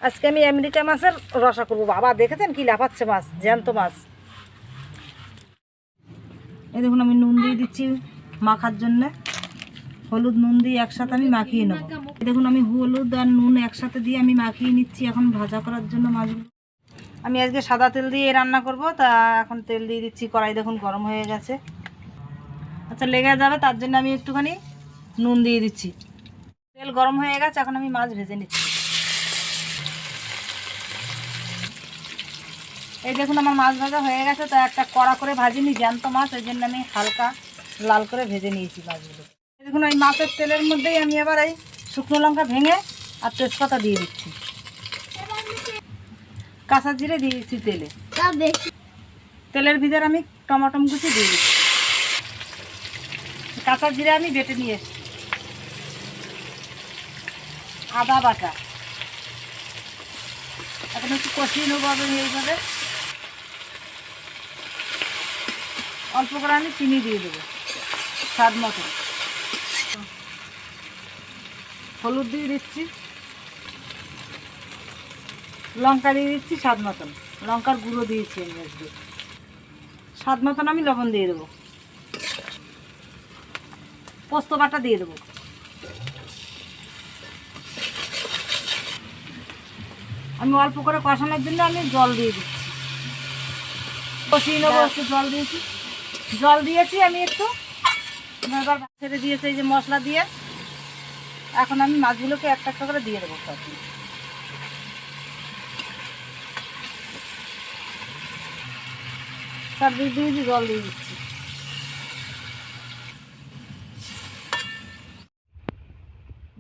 আজকে আমি আমেরিকা মাছের রসা করবো। বাবা দেখেছেন কি লাফাচ্ছে মাছ, জ্যান্ত মাছ। এই দেখুন আমি নুন দিয়ে দিচ্ছি মাখার জন্য। হলুদ নুন দিয়ে একসাথে আমি মাখিয়ে নেব। দেখুন আমি হলুদ আর নুন একসাথে দিয়ে আমি মাখিয়ে নিচ্ছি এখন ভাজা করার জন্য মাছগুলো। আমি আজকে সাদা তেল দিয়ে রান্না করব, তা এখন তেল দিয়ে দিচ্ছি। কড়াই দেখুন গরম হয়ে গেছে। আচ্ছা লেগে যাবে, তার জন্য আমি একটুখানি নুন দিয়ে দিচ্ছি। তেল গরম হয়ে গেছে, এখন আমি মাছ ভেজে নিচ্ছি। এই দেখুন আমার মাছ ভাজা হয়ে গেছে, তা একটা কড়া করে ভাজিনি, জ্যান্ত মাছ, ওই জন্য আমি হালকা লাল করে ভেজে নিয়েছি মাছগুলো। দেখুন ওই মাছের তেলের মধ্যেই আমি আবার এই শুকনো লঙ্কা ভেঙে আর তেজপাতা দিয়ে দিচ্ছি। কাঁচা জিরে দিয়ে দিচ্ছি তেলে। তেলের ভিতরে আমি টমাটম কুচি দিয়ে দিচ্ছি। কাঁচা জিরে আমি বেটে নিয়ে এসেছি। আদা বাটা এখন একটু কষিয়ে নেবো আমি এইভাবে। অল্প করে আমি চিনি দিয়ে দেবো স্বাদ মতো। হলুদ দিয়ে দিচ্ছি, লঙ্কা দিয়ে দিচ্ছি স্বাদ মতন, লঙ্কার গুঁড়ো দিয়েছি আমি আজকে। স্বাদ মতন আমি লবণ দিয়ে দেবো। পোস্ত বাটা দিয়ে দেবো। আমি অল্প করে কষানোর জন্য আমি জল দিয়ে দিচ্ছি। কষিয়ে নেবো, একটু জল দিয়েছি। জল দিয়েছি আমি একটু, এবার ছেড়ে দিয়েছি এই যে মশলা দিয়ে। এখন আমি মাছগুলোকে একটা একটা করে দিয়ে দেবো। সব দিয়ে দিয়েছি, জল দিয়ে দিচ্ছি।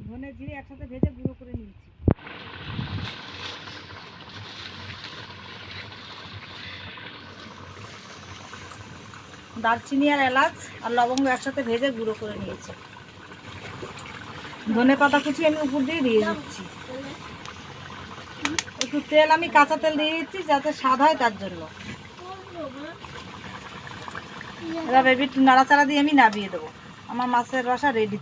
ধনে জিরে একসাথে ভেজে গুঁড়ো করে নিয়েছি। দারচিনি আর এলাচ আর লবঙ্গ একসাথে ভেজে গুঁড়ো করে নিয়েছি। ধনে পাতা কুচি আমি উপর দিয়ে দিয়ে দিচ্ছি। একটু তেল আমি কাঁচা তেল দিয়ে দিচ্ছি যাতে স্বাদ হয়, তার জন্য। এবার একটু নাড়াচাড়া দিয়ে আমি নামিয়ে দেবো। আমার মাছের রসা রেডি।